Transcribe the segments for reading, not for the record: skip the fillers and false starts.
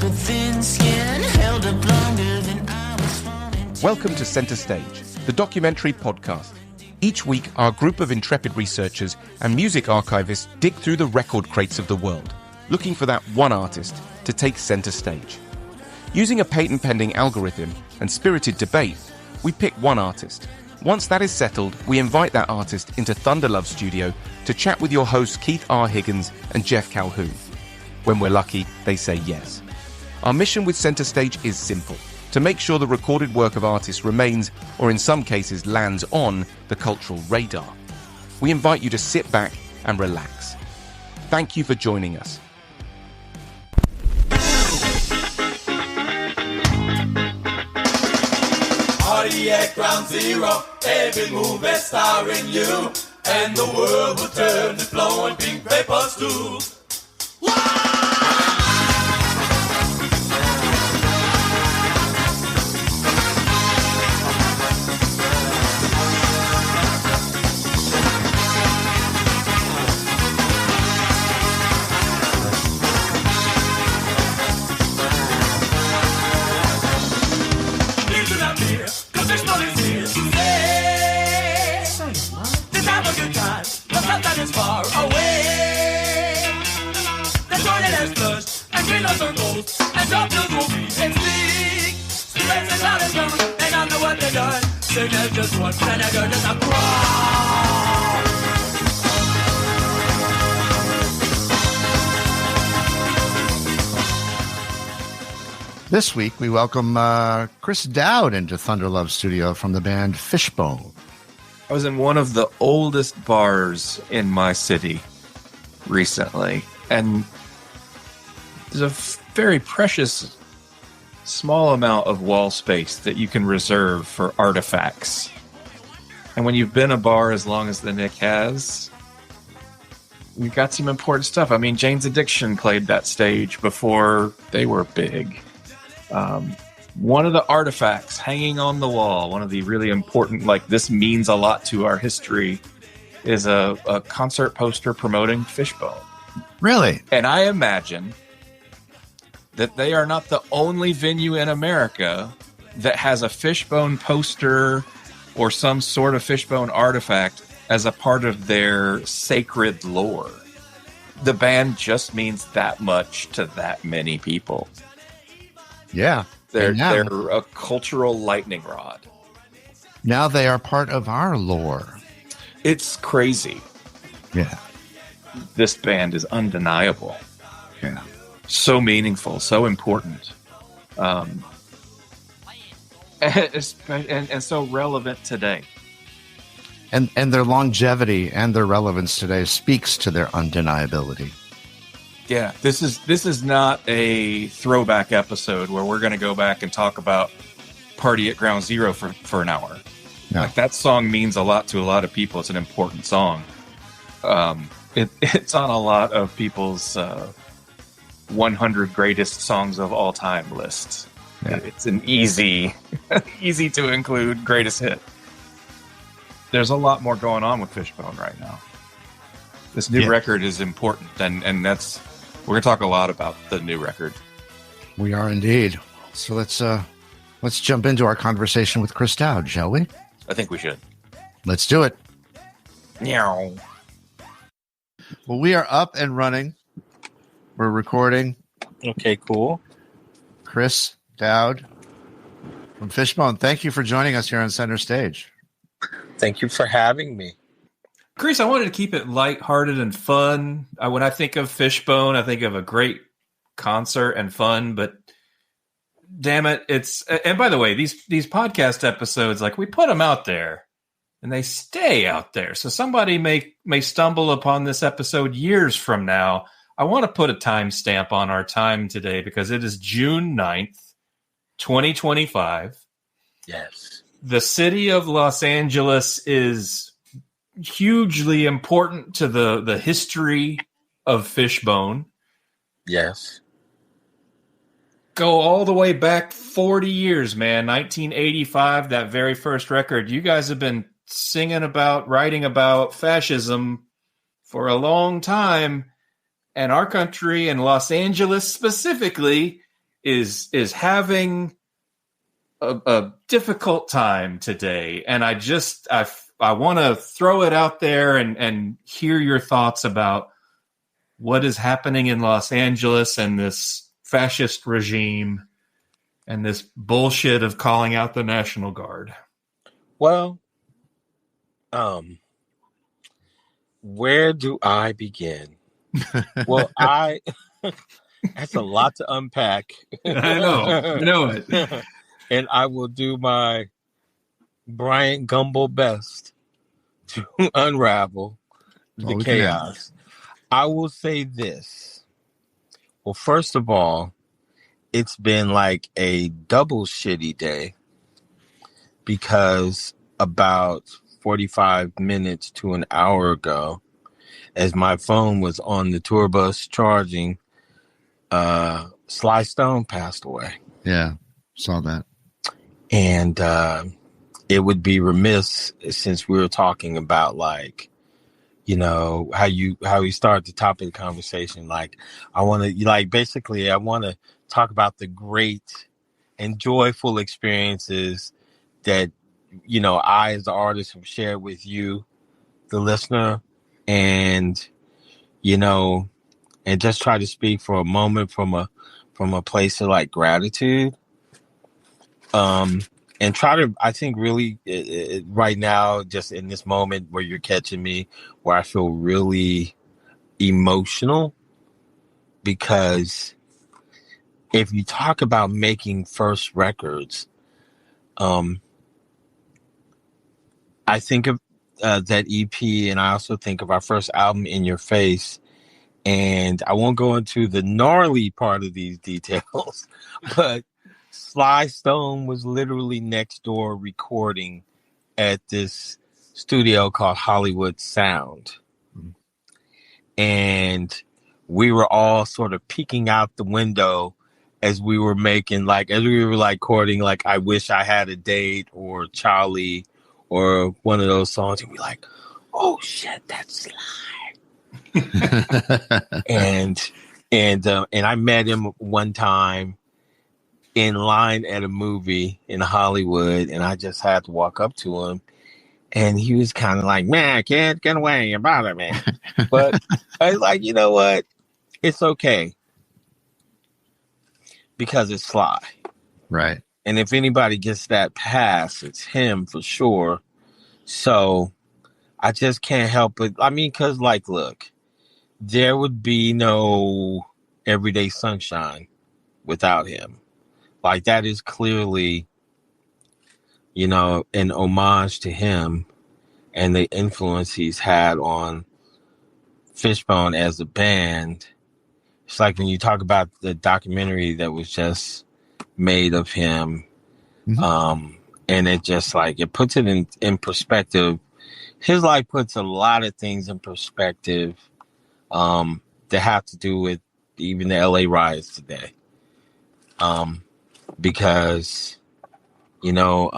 paper thin skin, held up longer than I was falling. Welcome to Center Stage, the documentary podcast. Each week, our group of intrepid researchers and music archivists dig through the record crates of the world, looking for that one artist to take center stage. Using a patent-pending algorithm and spirited debate, we pick one artist. Once that is settled, we invite that artist into Thunder Love Studio to chat with your hosts Keith R. Higgins and Jeff Calhoun. When we're lucky, they say yes. Our mission with Center Stage is simple: to make sure the recorded work of artists remains, or in some cases lands on, the cultural radar. We invite you to sit back and relax. Thank you for joining us. Cardiac ground zero, every move is starring you, and the world will turn to flowing pink paper stools. Is far away. The toilet has flushed, and green lights are gold, and doctors will be and speak. Students and out is gone, and I know what they've done. Signal just one, and I go just a crawl. This week, we welcome Chris Dowd into Thunder Love Studio from the band Fishbone. I was in one of the oldest bars in my city recently, and there's a very precious small amount of wall space that you can reserve for artifacts. And when you've been a bar as long as the Nick has, we've got some important stuff. I mean, Jane's Addiction played that stage before they were big. One of the artifacts hanging on the wall, one of the really important, like, this means a lot to our history, is a concert poster promoting Fishbone. Really? And I imagine that they are not the only venue in America that has a Fishbone poster or some sort of Fishbone artifact as a part of their sacred lore. The band just means that much to that many people. Yeah. They're a cultural lightning rod. Now they are part of our lore. It's crazy. Yeah. This band is undeniable. Yeah. So meaningful, so important. And so relevant today. And their longevity and their relevance today speaks to their undeniability. Yeah, this is not a throwback episode where we're going to go back and talk about Party at Ground Zero for an hour. No. Like, that song means a lot to a lot of people. It's an important song. It's on a lot of people's 100 greatest songs of all time lists. Yeah. It's an easy to include greatest hit. There's a lot more going on with Fishbone right now. This new record is important, and that's. We're going to talk a lot about the new record. We are indeed. So let's jump into our conversation with Chris Dowd, shall we? I think we should. Let's do it. Meow. Well, we are up and running. We're recording. Okay, cool. Chris Dowd from Fishbone, thank you for joining us here on Center Stage. Thank you for having me. Chris, I wanted to keep it lighthearted and fun. When I think of Fishbone, I think of a great concert and fun, but damn it, and by the way, these podcast episodes, like, we put them out there and they stay out there. So somebody may stumble upon this episode years from now. I want to put a timestamp on our time today because it is June 9th, 2025. Yes. The city of Los Angeles is hugely important to the history of Fishbone. Yes. Go all the way back 40 years, man. 1985, that very first record. You guys have been singing about, writing about fascism for a long time. And our country, and Los Angeles specifically, is having a difficult time today, and I want to throw it out there and hear your thoughts about what is happening in Los Angeles and this fascist regime and this bullshit of calling out the National Guard. Well, where do I begin? Well, that's a lot to unpack. I know it. And I will do my Brian Gumble best to unravel the chaos. I will say this. Well, first of all, it's been like a double shitty day because about 45 minutes to an hour ago, as my phone was on the tour bus charging, Sly Stone passed away. Yeah, saw that. And it would be remiss, since we were talking about, like, you know, how you start the top of the conversation. Like, I want to talk about the great and joyful experiences that, you know, I as the artist have shared with you, the listener, and, you know, and just try to speak for a moment from a place of like gratitude. And try to, I think, really right now, just in this moment where you're catching me, where I feel really emotional, because if you talk about making first records, I think of that EP, and I also think of our first album, In Your Face. And I won't go into the gnarly part of these details, but Sly Stone was literally next door recording at this studio called Hollywood Sound. Mm-hmm. And we were all sort of peeking out the window as we were recording, like, I Wish I Had a Date or Charlie or one of those songs. And we're like, oh shit, that's Sly. and I met him one time in line at a movie in Hollywood, and I just had to walk up to him, and he was kind of like, man, kid, get away, you're bothering me. But I was like, you know what? It's okay. Because it's Sly. Right. And if anybody gets that pass, it's him for sure. So I just can't help it. I mean, because, like, look, there would be no Everyday Sunshine without him. Like, that is clearly, you know, an homage to him and the influence he's had on Fishbone as a band. It's like when you talk about the documentary that was just made of him, mm-hmm. And it just, like, it puts it in perspective. His life puts a lot of things in perspective that have to do with even the LA riots today. Because, you know,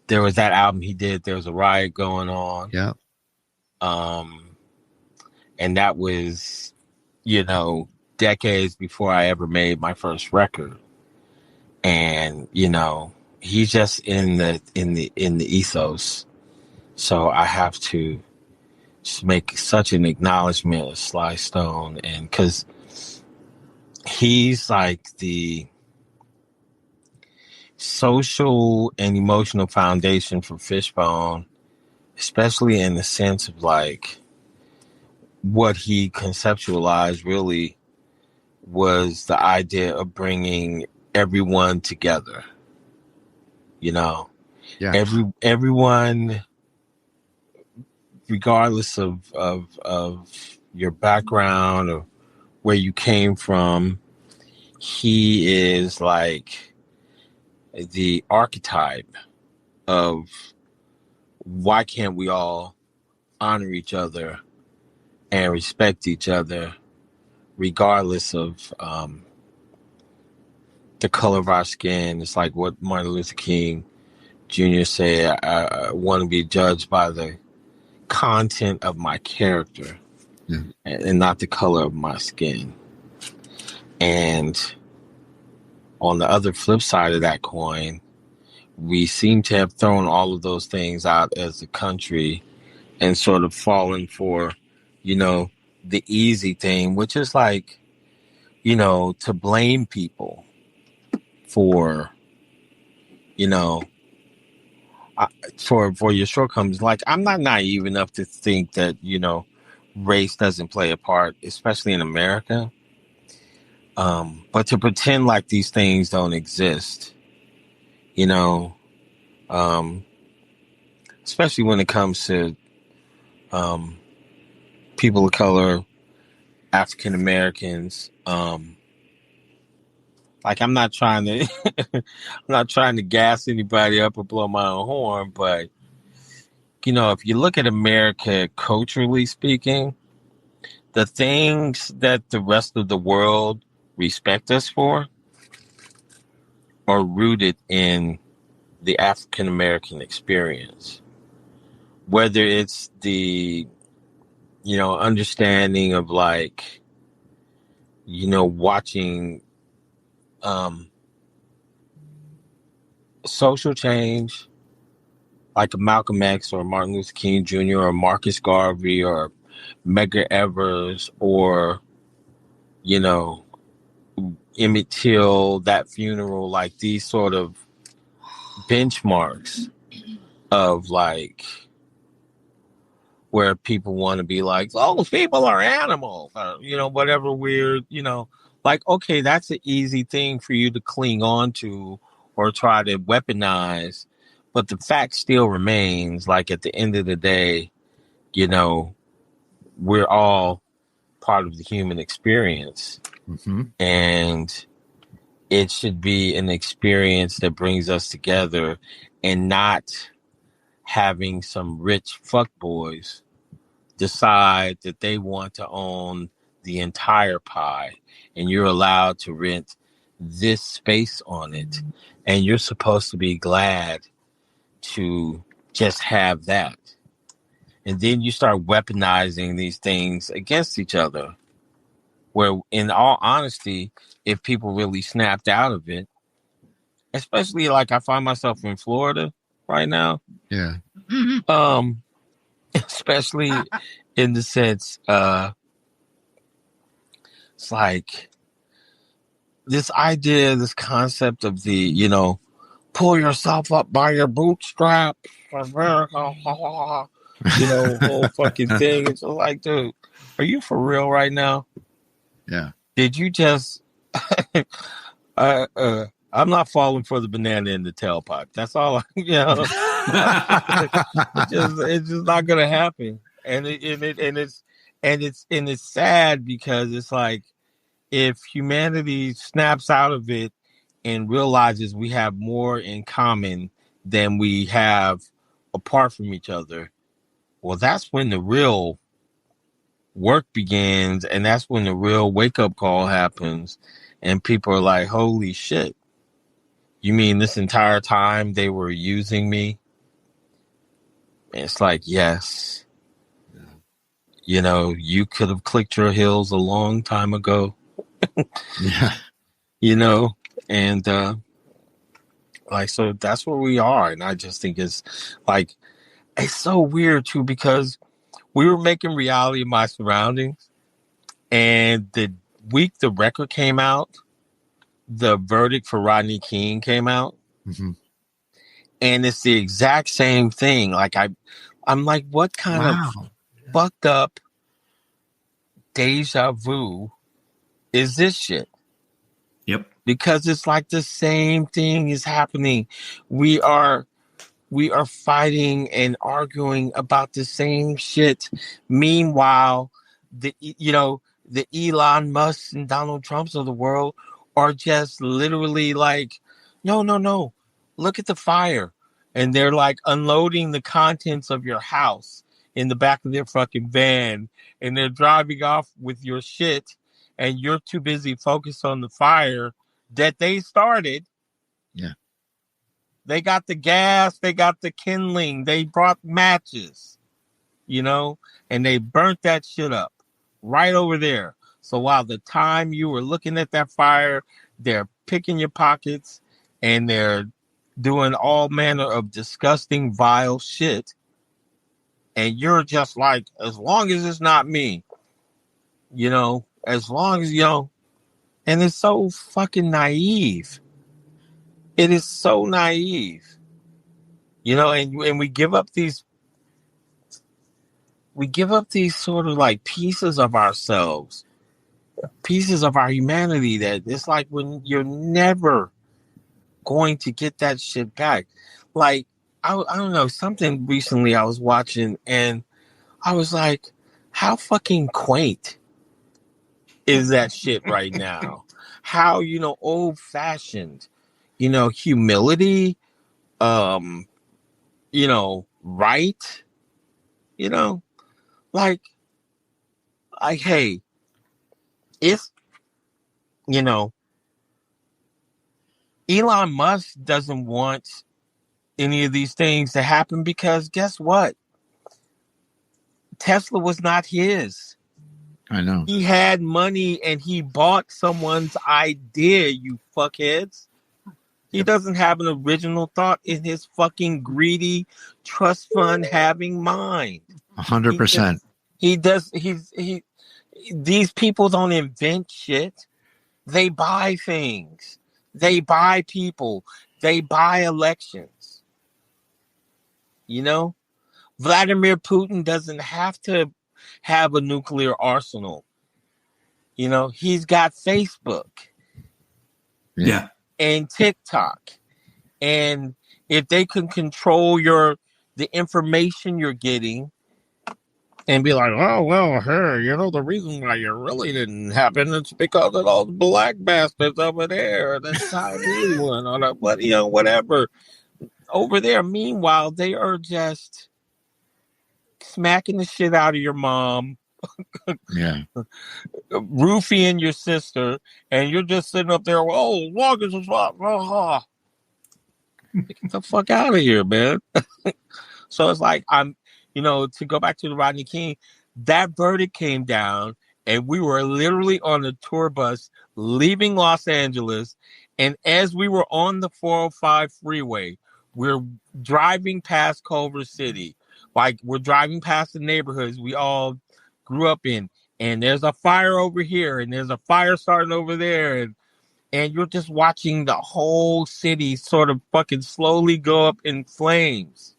there was that album he did, there was a riot going on. Yeah. And that was, you know, decades before I ever made my first record. And, you know, he's just in the ethos. So I have to just make such an acknowledgement of Sly Stone, and because he's like the social and emotional foundation for Fishbone, especially in the sense of, like, what he conceptualized really was the idea of bringing everyone together. You know, yeah. Everyone, regardless of your background or where you came from, he is like the archetype of why can't we all honor each other and respect each other regardless of the color of our skin. It's like what Martin Luther King Jr. said, I want to be judged by the content of my character and not the color of my skin. And on the other flip side of that coin, we seem to have thrown all of those things out as a country and sort of fallen for, the easy thing, which is like, to blame people for, you know, for your shortcomings. Like, I'm not naive enough to think that, race doesn't play a part, especially in America. But to pretend like these things don't exist, um, especially when it comes to people of color, African Americans. Like, I'm not trying to, I'm not trying to gas anybody up or blow my own horn, but if you look at America culturally speaking, the things that the rest of the world respect us for are rooted in the African American experience. Whether it's the, understanding of like, watching social change, like a Malcolm X or Martin Luther King Jr. or Marcus Garvey or Medgar Evers or, Emmett Till, that funeral, like these sort of benchmarks of like where people want to be like, oh, those people are animals, or, whatever weird, like, okay, that's an easy thing for you to cling on to or try to weaponize. But the fact still remains, like, at the end of the day, we're all part of the human experience. Mm-hmm. And it should be an experience that brings us together and not having some rich fuckboys decide that they want to own the entire pie and you're allowed to rent this space on it. And you're supposed to be glad to just have that. And then you start weaponizing these things against each other. Where, in all honesty, if people really snapped out of it, especially like I find myself in Florida right now. Yeah. Especially in the sense, it's like this idea, this concept of the, pull yourself up by your bootstraps, whole fucking thing. It's just like, dude, are you for real right now? Yeah. Did you just? I'm not falling for the banana in the tailpipe. That's all. It's just not gonna happen. And it's sad because it's like if humanity snaps out of it and realizes we have more in common than we have apart from each other, well, that's when the real work begins, and that's when the real wake-up call happens, and people are like, holy shit, you mean this entire time they were using me? And it's like, yes. You could have clicked your heels a long time ago. Yeah. And like, so that's where we are. And I just think it's like, it's so weird too, because we were making reality of my surroundings, and the week the record came out, the verdict for Rodney King came out. Mm-hmm. And it's the exact same thing. Like, I'm like, what kind of fucked up deja vu is this shit? Yep. Because it's like the same thing is happening. We are fighting and arguing about the same shit. Meanwhile, the Elon Musk and Donald Trumps of the world are just literally like, no. Look at the fire. And they're like unloading the contents of your house in the back of their fucking van. And they're driving off with your shit. And you're too busy focused on the fire that they started. Yeah. They got the gas, they got the kindling, they brought matches, and they burnt that shit up right over there. So while the time you were looking at that fire, they're picking your pockets and they're doing all manner of disgusting, vile shit. And you're just like, as long as it's not me, as long as, and it's so fucking naive. It is so naive, and we give up these sort of like pieces of ourselves, pieces of our humanity that it's like when you're never going to get that shit back. Like, I don't know, something recently I was watching and I was like, how fucking quaint is that shit right now? How, old fashioned, humility, right, like, hey, if, Elon Musk doesn't want any of these things to happen because guess what? Tesla was not his. I know. He had money and he bought someone's idea, you fuckheads. He doesn't have an original thought in his fucking greedy trust fund having mind. 100%. These people don't invent shit. They buy things. They buy people. They buy elections. Vladimir Putin doesn't have to have a nuclear arsenal. He's got Facebook. Yeah. And TikTok. And if they can control the information you're getting and be like, oh, well, hey, the reason why it really didn't happen is because of those black bastards over there, the Chinese one, or whatever over there. Meanwhile, they are just smacking the shit out of your mom, roofing your sister, and you're just sitting up there, as long as it's get the fuck out of here, man. So it's like, to go back to the Rodney King, that verdict came down and we were literally on the tour bus leaving Los Angeles. And as we were on the 405 freeway, we're driving past Culver City. Like, we're driving past the neighborhoods we all grew up in. And there's a fire over here and there's a fire starting over there. And you're just watching the whole city sort of fucking slowly go up in flames.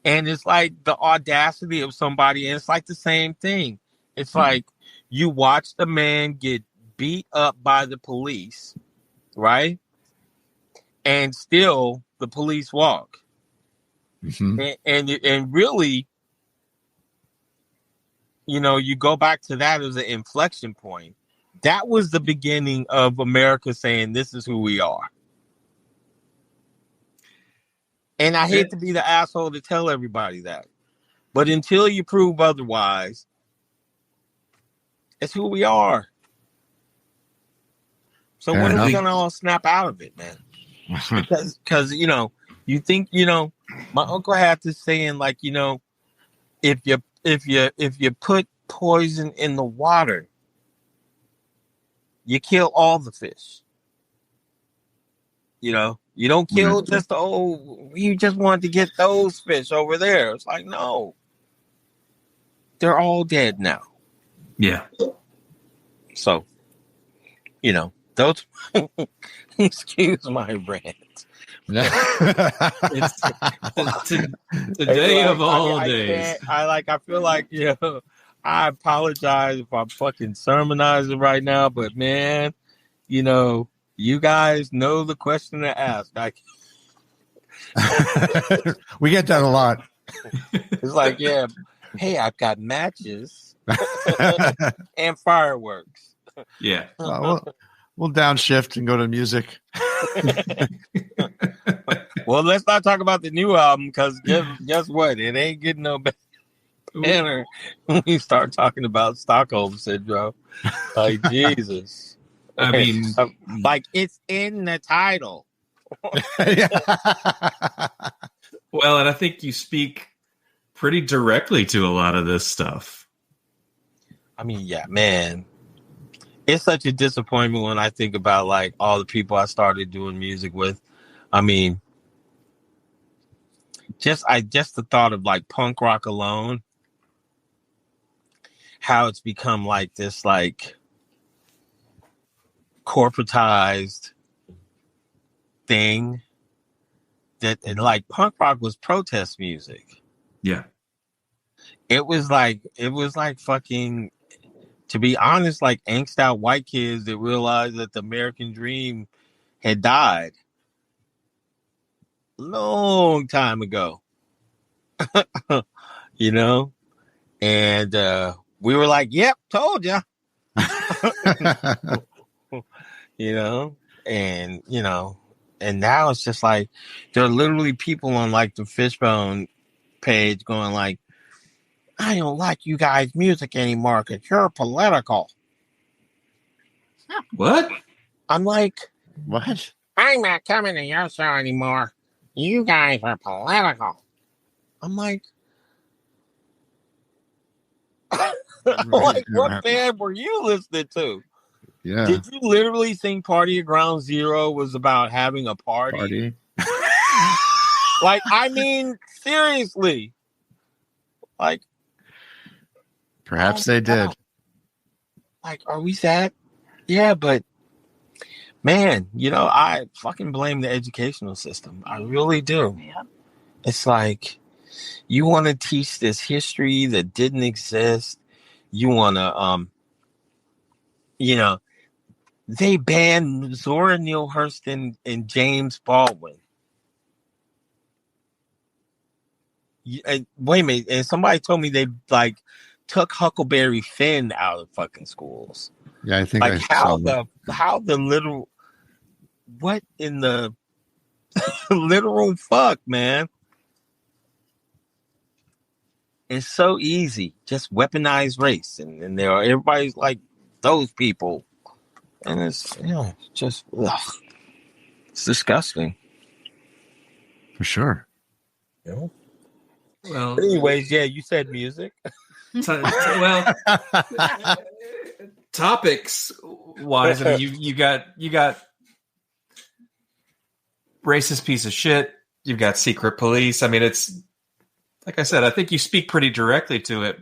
And it's like the audacity of somebody, and it's like the same thing. It's like you watch the man get beat up by the police, right? And still the police walk. Mm-hmm. And really, you go back to that as an inflection point. That was the beginning of America saying, this is who we are. And I hate to be the asshole to tell everybody that. But until you prove otherwise, it's who we are. So when are we going to all snap out of it, man? Because you think, my uncle had this saying, like, if you put poison in the water, you kill all the fish. You don't kill just you just want to get those fish over there. It's like, no. They're all dead now. Yeah. So, those, excuse my rant. It's today of all days. I feel like, I apologize if I'm fucking sermonizing right now, but man, you guys know the question to ask. We get that a lot. It's like, hey, I've got matches and fireworks. Yeah. We'll downshift and go to music. Well, let's not talk about the new album because guess what? It ain't getting no better when we start talking about Stockholm Syndrome. Like, Jesus. I mean, like, it's in the title. Well, and I think you speak pretty directly to a lot of this stuff. I mean, yeah, man. It's such a disappointment when I think about like all the people I started doing music with. I mean, just the thought of like punk rock alone, how it's become like this like corporatized thing that and like punk rock was protest music. Yeah. It was like fucking, to be honest, like angst out white kids that realized that the American dream had died long time ago. You know? And we were like, yep, told ya. You know? And, you know, and now it's just like there are literally people on like the Fishbone page going like, I don't like you guys' music anymore because you're political. What? I'm like, What? I'm not coming to your show anymore. You guys are political. I'm like, like, what band were you listening to? Yeah. Did you literally think Party at Ground Zero was about having a party? Like, I mean, seriously. Like, Perhaps they did. like, are we sad? Yeah, but man, you know, I fucking blame the educational system. I really do. Yeah. It's like, you want to teach this history that didn't exist. You want to, you know, they banned Zora Neale Hurston and James Baldwin. Wait a minute, and somebody told me they like took Huckleberry Finn out of fucking schools. Yeah, I think Like how that. the literal, what in the literal fuck, man? It's so easy, just weaponize race, and there are everybody's like those people, and it's, you know, just it's disgusting. For sure. You know? Well, But anyways, yeah, you said music. well, topics wise, I mean, you got racist piece of shit. You've got secret police. I mean, it's like I said. I think you speak pretty directly to it.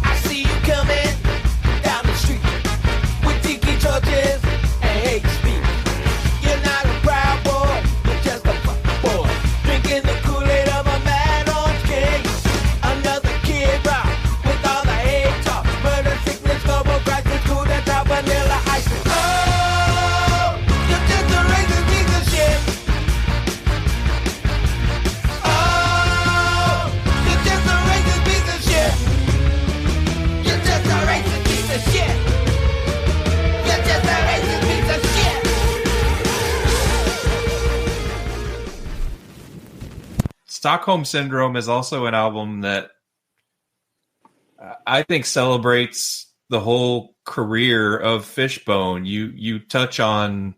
I see you coming down the street with tiki torches and hate speech. You're not a proud boy, you're just a fuck boy. Drinking the Kool-Aid of a mad orange king. Another kid rock with all the hate talk. Murder, sickness, global crisis, cool to top, vanilla ice. Oh, you're just a racist piece of shit. Oh, you're just a racist piece of shit. You're just a racist piece of shit. You're just a racist piece of shit. Stockholm Syndrome is also an album that I think celebrates the whole career of Fishbone. You touch on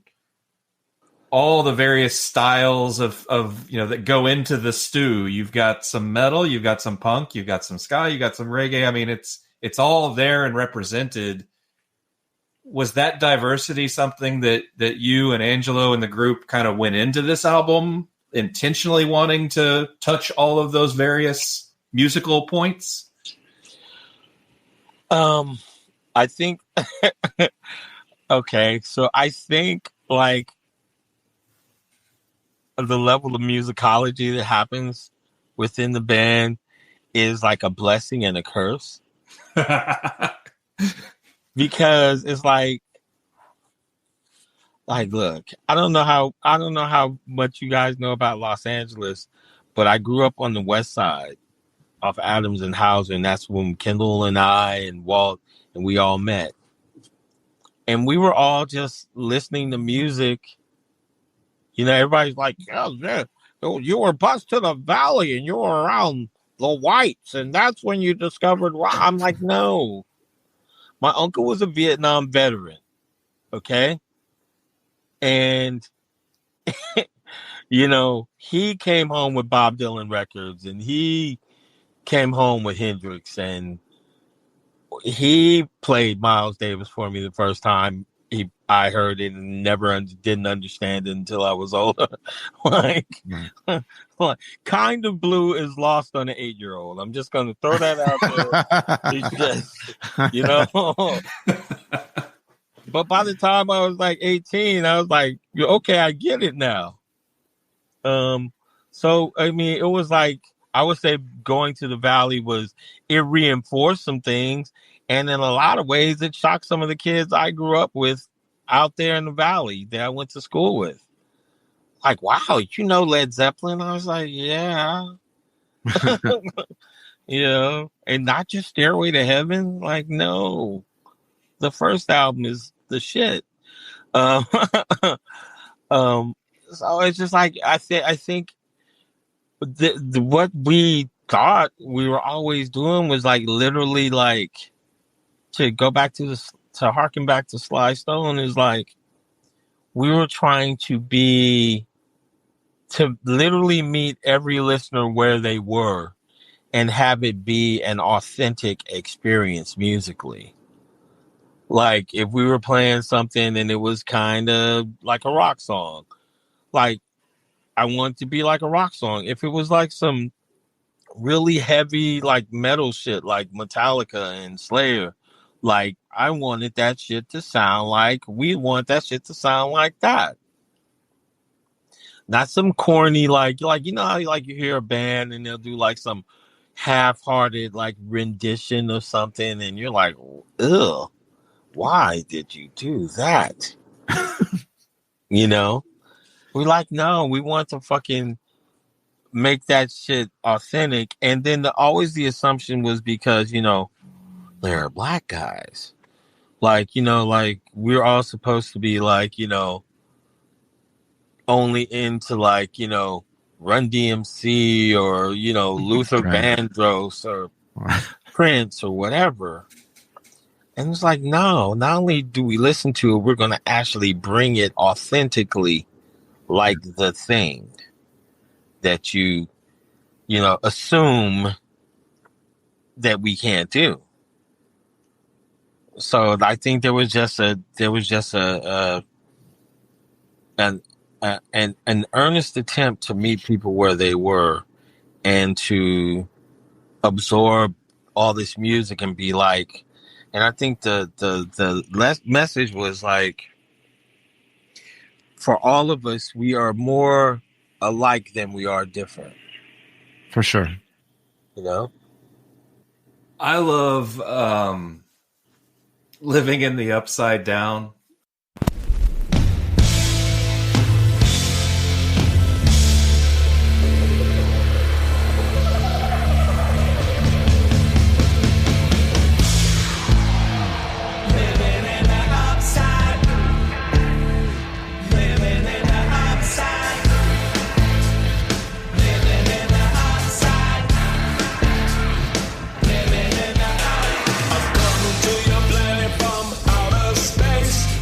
all the various styles of that go into the stew. You've got some metal, you've got some punk, you've got some ska, you got some reggae. I mean, it's all there and represented. Was that diversity something that you and Angelo and the group kind of went into this album intentionally wanting to touch all of those various musical points? I think okay, so I think like the level of musicology that happens within the band is like a blessing and a curse, because it's like look, I don't know how much you guys know about Los Angeles, but I grew up on the west side off Adams and Hauser, and that's when Kendall and I and Walt and we all met. And we were all just listening to music. You know, everybody's like, oh, yeah, Oh, you were bused to the valley and you were around the whites, and that's when you discovered why. I'm like, no. My uncle was a Vietnam veteran, okay? And, he came home with Bob Dylan records, and he came home with Hendrix, and he played Miles Davis for me the first time I heard it, and didn't understand it until I was older. like, like, Kind of Blue is lost on an 8-year-old. I'm just going to throw that out there. It's just, But by the time I was like 18, I was like, okay, I get it now. So, I mean, it was like, I would say going to the Valley it reinforced some things. And in a lot of ways, it shocked some of the kids I grew up with out there in the Valley that I went to school with. Like, wow, Led Zeppelin? I was like, yeah. And not just Stairway to Heaven. Like, no. The first album is the shit. So it's just like, I think what we thought we were always doing was like literally like to harken back to Sly Stone is like we were trying to literally meet every listener where they were and have it be an authentic experience musically. Like if we were playing something and it was kind of like a rock song, like I want it to be like a rock song. If it was like some really heavy like metal shit like Metallica and Slayer, like I wanted that shit to sound like we want that shit to sound like that. Not some corny like how you hear a band and they'll do like some half-hearted like rendition of something and you're like, ugh, why did you do that? We're like, no, we want to fucking make that shit authentic. And then always the assumption was because, they're black guys. Like, like we're all supposed to be like, only into like, Run DMC or, Luther Vandross or Prince or whatever. And it's like, no, not only do we listen to it, we're going to actually bring it authentically like the thing that you assume that we can't do. So I think there was just an earnest attempt to meet people where they were and to absorb all this music and be like, and I think the message was like, for all of us, we are more alike than we are different. For sure. I love living in the upside down. To your planet from outer space.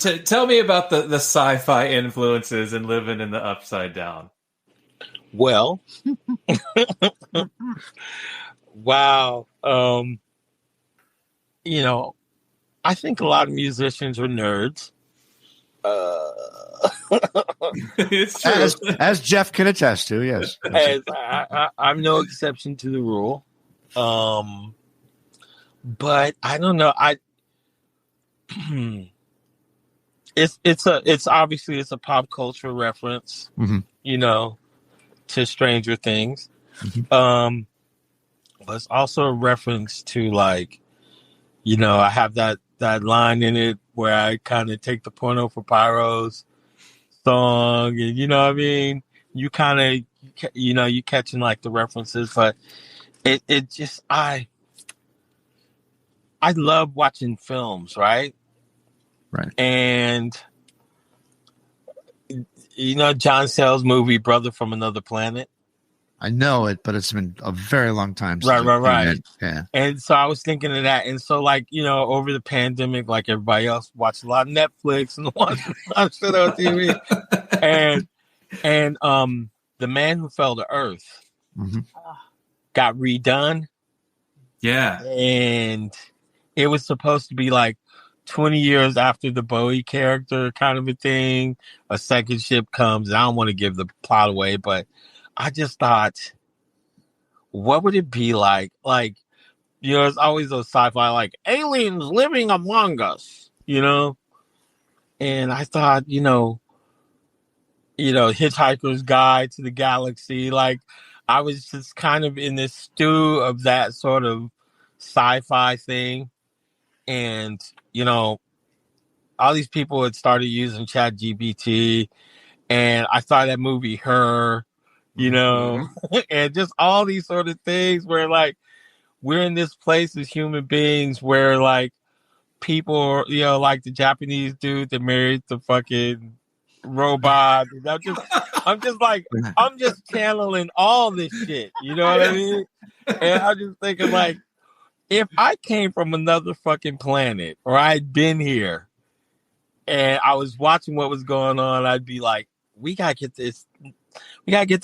Tell me about the sci-fi influences and living in the Upside Down. Well, wow. I think a lot of musicians are nerds. It's true. As Jeff can attest to, yes. As I'm no exception to the rule. But I don't know. It's obviously a pop culture reference, to Stranger Things. But it's also a reference to, like, I have that line in it where I kind of take the Porno for Pyros song, and you know what I mean? You kind of, you catching like the references, but it just, I love watching films, right? Right. And, John Sayles' movie, Brother from Another Planet? I know it, but it's been a very long time since Right. I've seen it. Yeah. And so I was thinking of that. And so, like, over the pandemic, like everybody else, watched a lot of Netflix and watched a lot of shit on TV. and The Man Who Fell to Earth got redone. Yeah. And it was supposed to be like 20 years after the Bowie character kind of a thing. A second ship comes. And I don't want to give the plot away, but I just thought, what would it be like? Like, there's always those sci-fi, like, aliens living among us, And I thought, Hitchhiker's Guide to the Galaxy. Like, I was just kind of in this stew of that sort of sci-fi thing. And, all these people had started using ChatGPT. And I saw that movie, Her, and just all these sort of things where, like, we're in this place as human beings where, like, people, like the Japanese dude that married the fucking robot. I'm just channeling all this shit. You know what I mean? And I'm just thinking, like, if I came from another fucking planet, or I'd been here and I was watching what was going on, I'd be like, we gotta get the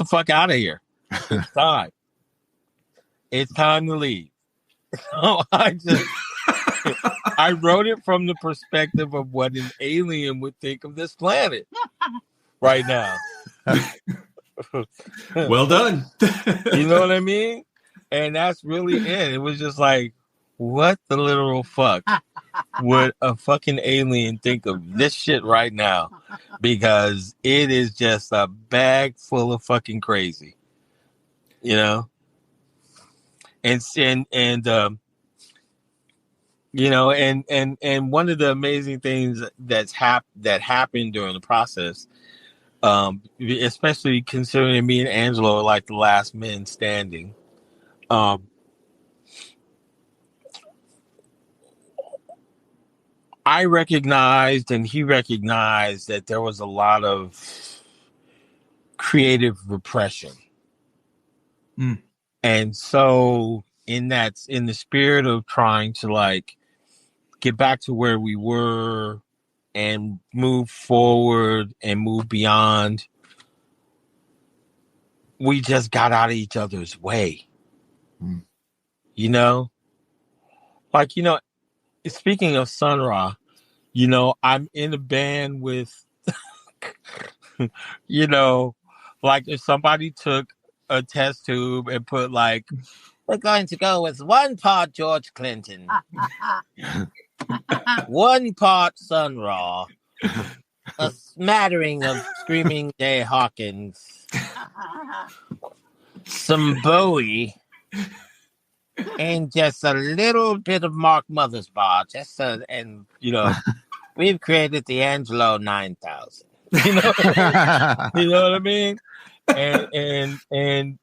fuck out of here. It's time. It's time to leave. So I wrote it from the perspective of what an alien would think of this planet right now. Well done. You know what I mean? And that's really it. It was just like, what the literal fuck would a fucking alien think of this shit right now? Because it is just a bag full of fucking crazy, And one of the amazing things that happened during the process, especially considering me and Angelo are like the last men standing, I recognized and he recognized that there was a lot of creative repression. And so in the spirit of trying to, like, get back to where we were and move forward and move beyond, we just got out of each other's way. Like, speaking of Sun Ra, I'm in a band with, like, if somebody took a test tube and put, like, we're going to go with 1 part George Clinton, 1 part Sun Ra, a smattering of Screaming Jay Hawkins, some Bowie, and just a little bit of Mark Mothersbaugh, we've created the Angelo 9000. You know what I mean? And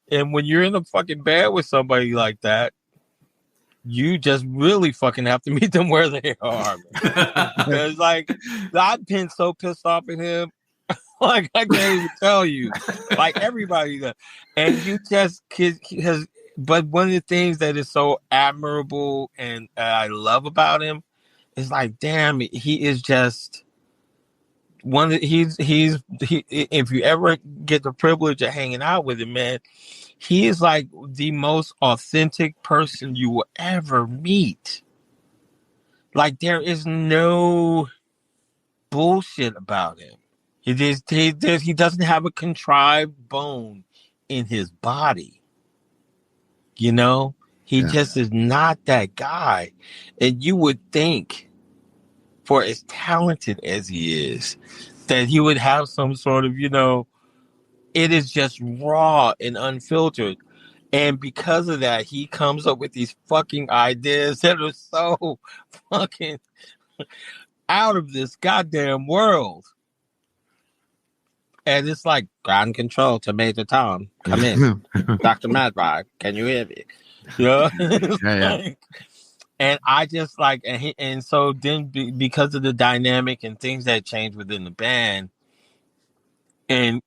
when you're in a fucking band with somebody like that, you just really fucking have to meet them where they are. Because, like, I've been so pissed off at him. Like, I can't even tell you. Like, everybody does. And you just, but one of the things that is so admirable and I love about him is, like, damn, he is just if you ever get the privilege of hanging out with him, man, he is like the most authentic person you will ever meet. Like, there is no bullshit about him. He doesn't have a contrived bone in his body. You know, he just is not that guy. And you would think, for as talented as he is, that he would have some sort of, it is just raw and unfiltered. And because of that, he comes up with these fucking ideas that are so fucking out of this goddamn world. And it's like, ground control to Major Tom. Come in. Dr. Madbag, can you hear me? Like, and I just like, and so then because of the dynamic and things that change within the band, and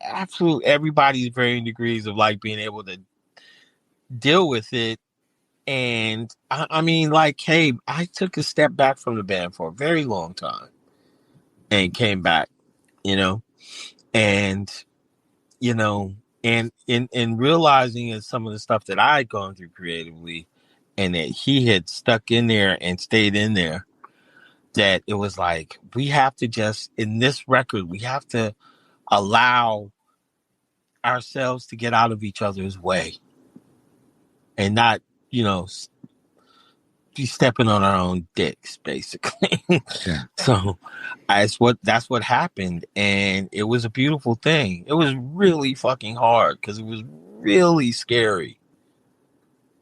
absolutely everybody's varying degrees of like being able to deal with it. And I mean, like, hey, I took a step back from the band for a very long time and came back, and and in realizing some of the stuff that I had gone through creatively, and that he had stuck in there and stayed in there, that it was like, we have to just, in this record, we have to allow ourselves to get out of each other's way and not, be stepping on our own dicks, basically. So that's what happened. And it was a beautiful thing. It was really fucking hard because it was really scary.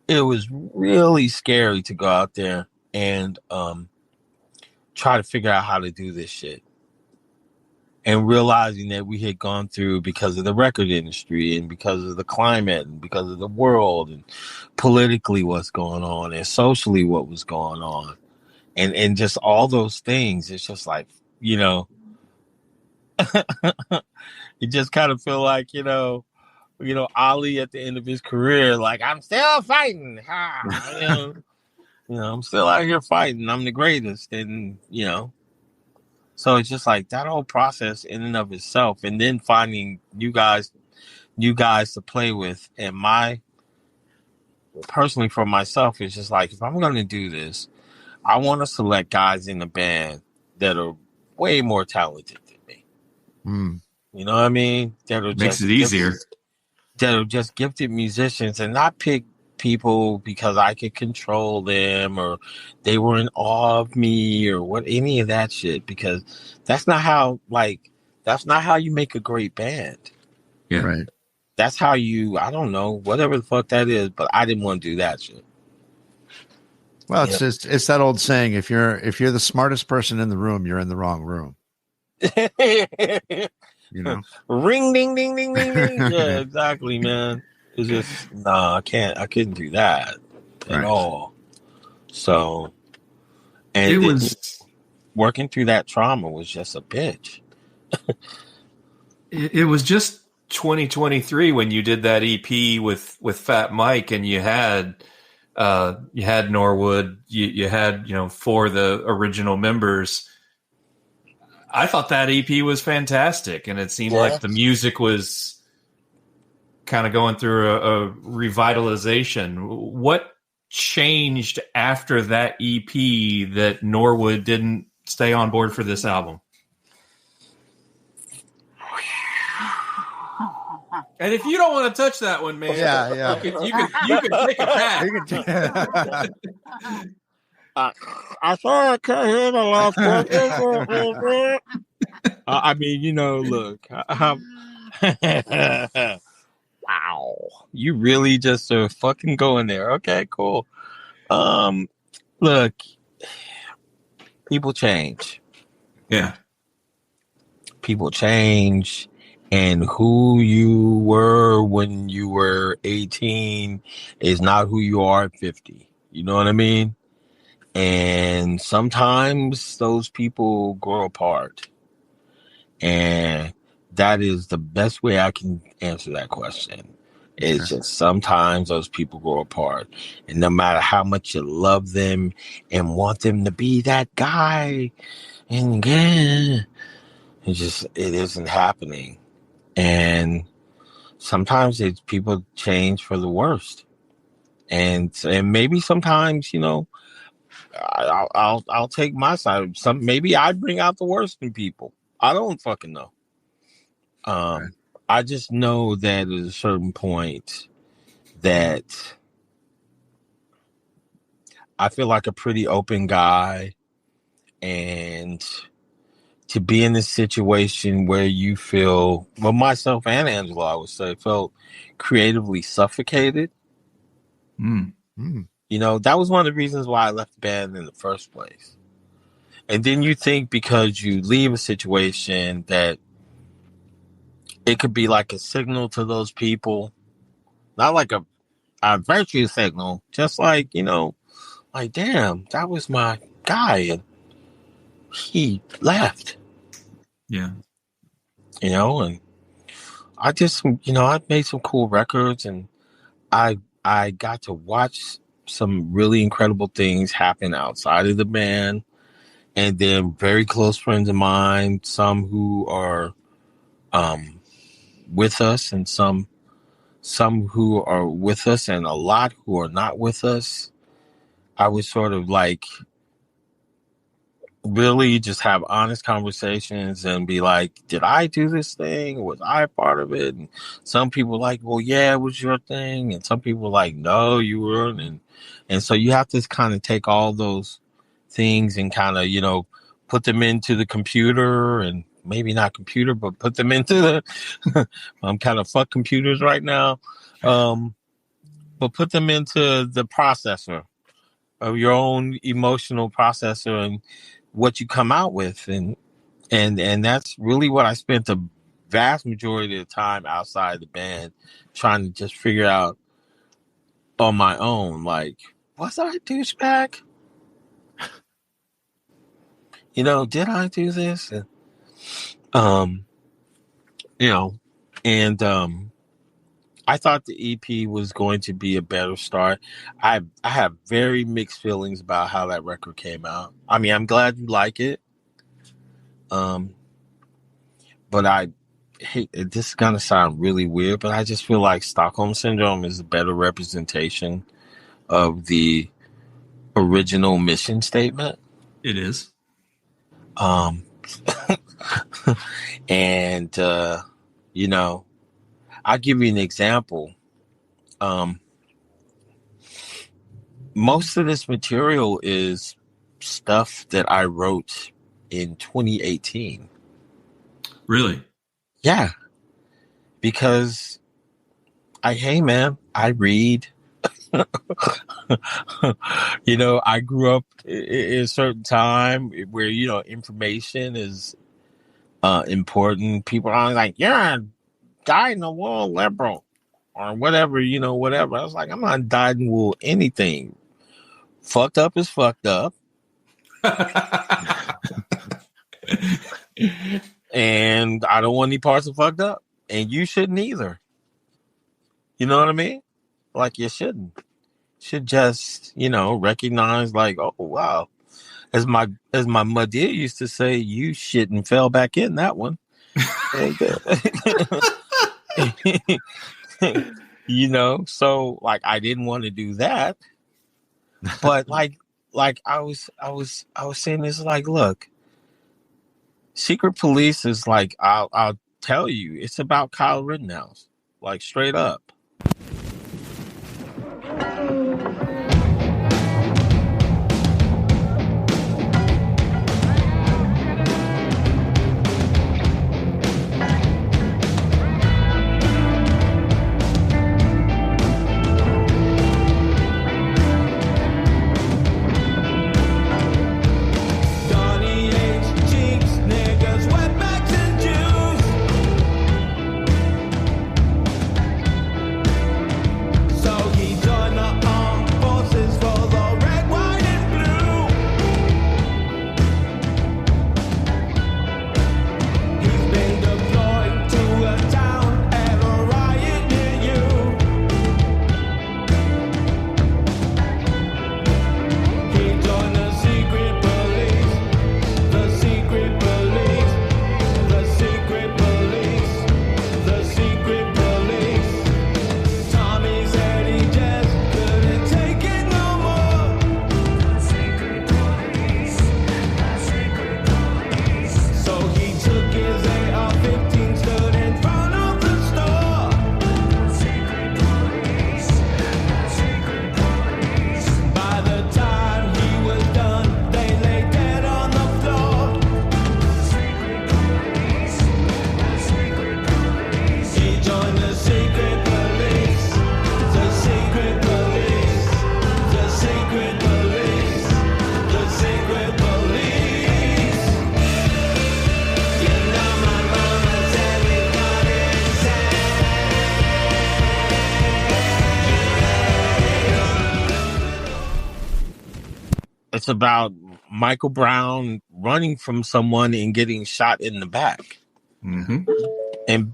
It was really scary to go out there and try to figure out how to do this shit. And realizing that we had gone through, because of the record industry and because of the climate and because of the world and politically what's going on and socially what was going on and just all those things. It's just like, you just kind of feel like, Ali at the end of his career, like, I'm still fighting. I'm still out here fighting. I'm the greatest. And, so it's just like that whole process in and of itself. And then finding you guys to play with. And personally for myself, it's just like, if I'm going to do this, I want to select guys in the band that are way more talented than me. You know what I mean? That are Makes it easier. That are just gifted musicians, and not pick people because I could control them or they were in awe of me or what, any of that shit, because that's not how you make a great band. Yeah. Right. That's how I don't know, whatever the fuck that is, but I didn't want to do that shit. Well, it's that old saying, if you're the smartest person in the room, you're in the wrong room. Ring ding ding ding ding ding. Yeah, exactly, man. It's just I couldn't do that at all. So, and it was working through that trauma was just a bitch. It was just 2023 when you did that EP with Fat Mike, and you had Norwood, you had four of the original members. I thought that EP was fantastic, and it seemed like the music was kind of going through a revitalization. What changed after that EP that Norwood didn't stay on board for this album? And if you don't want to touch that one, man, you can take it back. I thought I could hear the last one. I mean, look. Wow. You really just are fucking going there. Okay, cool. Look, people change. Yeah. People change. And who you were when you were 18 is not who you are at 50. You know what I mean? And sometimes those people grow apart. And that is the best way I can answer that question. It's just sometimes those people grow apart, and no matter how much you love them and want them to be that guy, and it isn't happening. And sometimes people change for the worst, and maybe sometimes I'll take my side. Maybe I bring out the worst in people. I don't fucking know. Right. I just know that at a certain point that I feel like a pretty open guy, and to be in this situation where you feel, well, myself and Angelo, I would say, felt creatively suffocated. Mm. That was one of the reasons why I left the band in the first place. And then you think because you leave a situation that it could be like a signal to those people, not like a virtue signal, just like, like, damn, that was my guy and he left. Yeah. And I just, I made some cool records, and I got to watch some really incredible things happen outside of the band. And then very close friends of mine, some who are with us, and some who are with us, and a lot who are not with us. I was sort of like really just have honest conversations and be like, did I do this thing? Was I a part of it? And some people were like, well, yeah, it was your thing. And some people were like, no, you weren't. And so you have to kind of take all those things and kind of, put them into the computer, and maybe not computer, but put them into the, I'm kind of fuck computers right now. But put them into the processor of your own emotional processor, and what you come out with. And that's really what I spent the vast majority of the time outside the band trying to just figure out on my own. Like, was I a douchebag? Did I do this? And, I thought the EP was going to be a better start. I have very mixed feelings about how that record came out. I mean, I'm glad you like it. But I hate, this is gonna sound really weird, but I just feel like Stockholm Syndrome is a better representation of the original mission statement. It is. And I'll give you an example. Most of this material is stuff that I wrote in 2018. Really? Yeah. Because I read. I grew up in a certain time where, information is important. People are like, you're a dyed-in-the-wool liberal or whatever, whatever. I was like, I'm not dyed-in-the-wool anything. Fucked up is fucked up. And I don't want any parts of fucked up. And you shouldn't either. You know what I mean? Like, you shouldn't. Should just, recognize, like, oh, wow. As my muddy used to say, you shit and fell back in that one. So like I didn't want to do that. But like I was saying this, like, look, Secret Police is like, I'll tell you, it's about Kyle Rittenhouse. Like, straight up. So he done It's about Michael Brown running from someone and getting shot in the back, Mm-hmm. and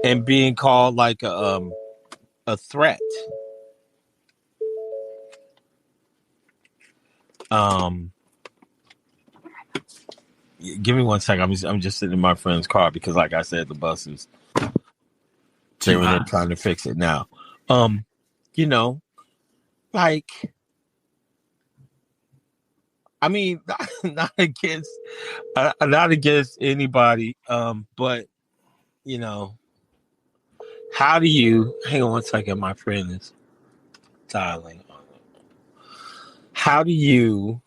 and being called like a threat. Give me 1 second. I'm just sitting in my friend's car because, like I said, the bus is they were there trying to fix it now. You know, like, I mean, not against anybody, but you know, how do you? Hang on 1 second. My friend is dialing. How do you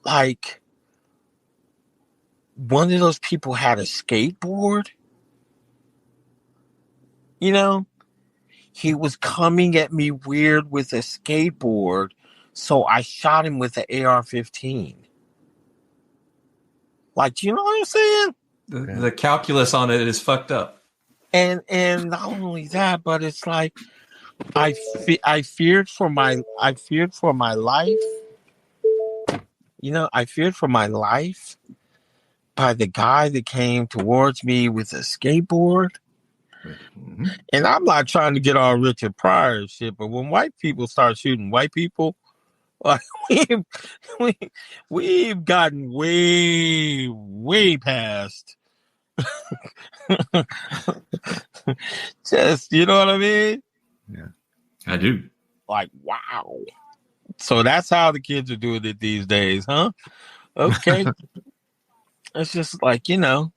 like? One of those people had a skateboard. You know, he was coming at me weird with a skateboard, so I shot him with the AR-15. Like, you know what I'm saying? The calculus on it is fucked up. And not only that, but it's like I feared for my life. You know, I feared for my life by the guy that came towards me with a skateboard. Mm-hmm. And I'm not trying to get all Richard Pryor shit, but when white people start shooting white people, like we've gotten way past. Just, you know what I mean? Yeah, I do. Like, wow. So that's how the kids are doing it these days, huh? Okay. It's just like, you know,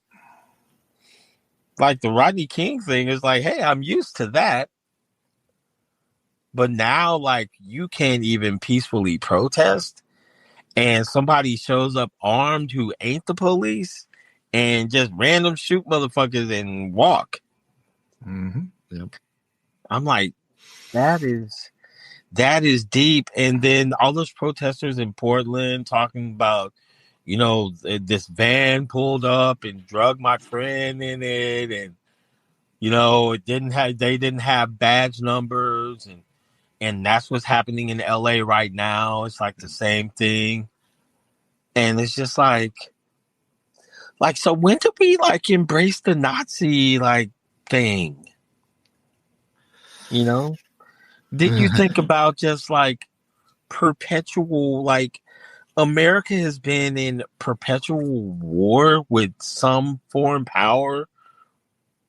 like the Rodney King thing is like, hey, I'm used to that. But now, like, you can't even peacefully protest, and somebody shows up armed who ain't the police and just random shoot motherfuckers and walk. Mm-hmm. yep. I'm like, that is deep. And then all those protesters in Portland talking about, you know, this van pulled up and drug my friend in it, and you know, they didn't have badge numbers, and that's what's happening in LA right now. It's like the same thing. And it's just like, so when do we like embrace the Nazi like thing? You know? Didn't you think about just like perpetual, like America has been in perpetual war with some foreign power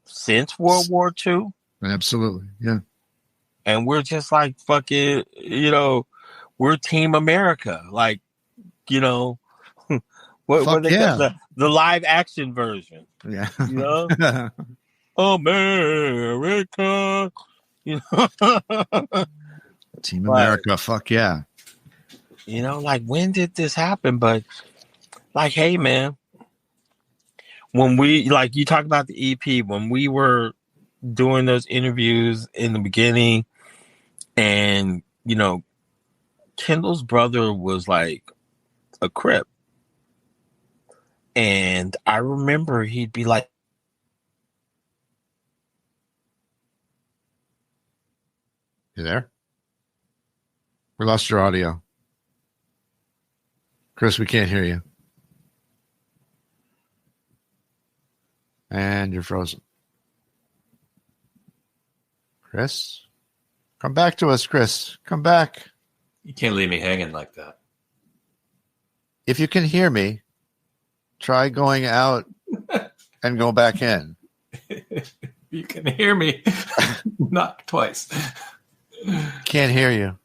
since World War II? Absolutely. Yeah. And we're just like fucking, you know, we're Team America. Like, you know, what they got the live action version. Yeah. You know? America. You know? Team America, fuck yeah. You know, like, when did this happen? But like, hey man, when we, like, you talk about the EP, when we were doing those interviews in the beginning, and you know, Kendall's brother was like a Crip. And I remember he'd be like, You there? We lost your audio. Chris, we can't hear you. And you're frozen. Chris? Come back to us, Chris. Come back. You can't leave me hanging like that. If you can hear me, try going out and go back in. You can hear me. Not twice. Can't hear you.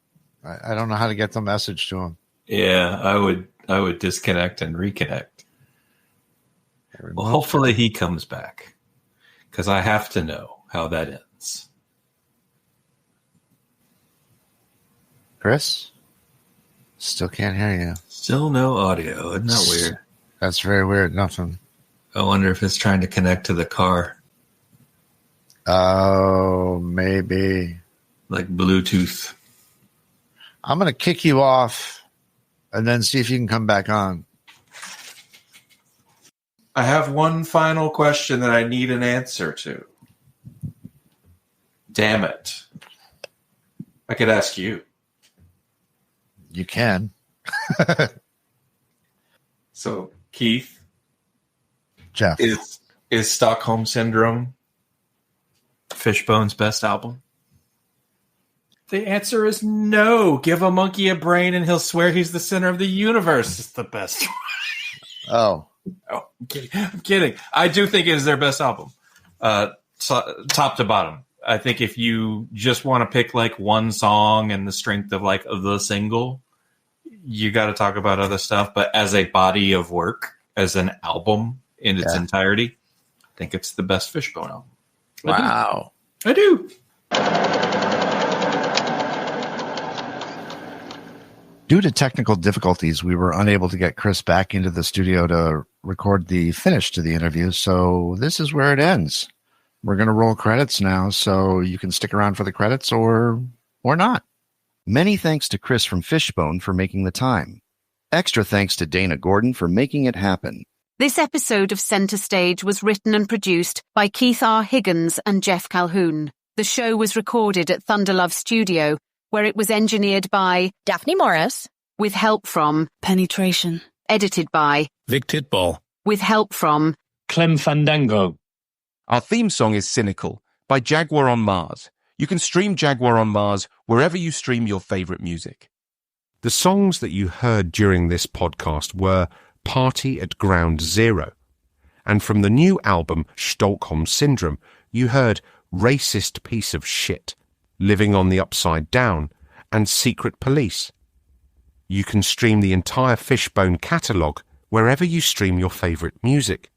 I don't know how to get the message to him. Yeah, I would disconnect and reconnect. Well, hopefully he comes back, because I have to know how that ends. Chris? Still can't hear you. Still no audio. Isn't that weird? That's very weird. Nothing. I wonder if it's trying to connect to the car. Oh, maybe. Like Bluetooth. I'm going to kick you off and then see if you can come back on. I have one final question that I need an answer to. Damn it. I could ask you. You can. So, Keith, Jeff. is Stockholm Syndrome Fishbone's best album? The answer is no. Give a monkey a brain and he'll swear he's the center of the universe. It's the best. Oh. Oh, I'm kidding. I do think it is their best album, top to bottom. I think if you just want to pick like one song and the strength of like the single, you got to talk about other stuff. But as a body of work, as an album in its entirety, I think it's the best Fishbone album. Wow. I do. Due to technical difficulties, we were unable to get Chris back into the studio to record the finish to the interview, so this is where it ends. We're going to roll credits now, so you can stick around for the credits or not. Many thanks to Chris from Fishbone for making the time. Extra thanks to Dana Gordon for making it happen. This episode of Center Stage was written and produced by Keith R. Higgins and Jeff Calhoun. The show was recorded at Thunderlove Studio, where it was engineered by Daphne Morris, with help from Penetration, edited by Vic Titball, with help from Clem Fandango. Our theme song is Cynical by Jaguar on Mars. You can stream Jaguar on Mars wherever you stream your favorite music. The songs that you heard during this podcast were Party at Ground Zero. And from the new album Stockholm Syndrome, you heard Racist Piece of Shit, Living on the Upside Down, and Secret Police. You can stream the entire Fishbone catalogue wherever you stream your favourite music.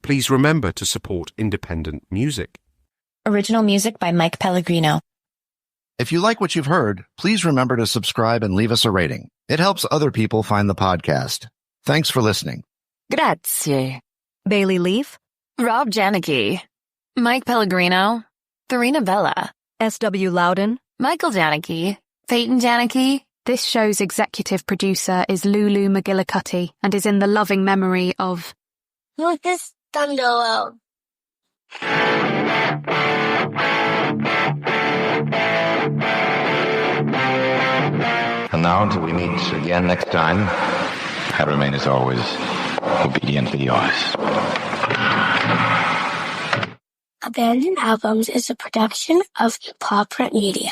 Please remember to support independent music. original music by Mike Pellegrino. If you like what you've heard, please remember to subscribe and leave us a rating. It helps other people find the podcast. Thanks for listening. Grazie. Bailey Leaf, Rob Janicki, Mike Pellegrino, Farina Vella, S.W. Loudon, Michael Janicki, Peyton Janicki. This show's executive producer is Lulu McGillicuddy and is in the loving memory of Lucas Thunderlove. And now, until we meet again next time, I remain as always obediently yours. Abandoned Albums is a production of Paw Print Media.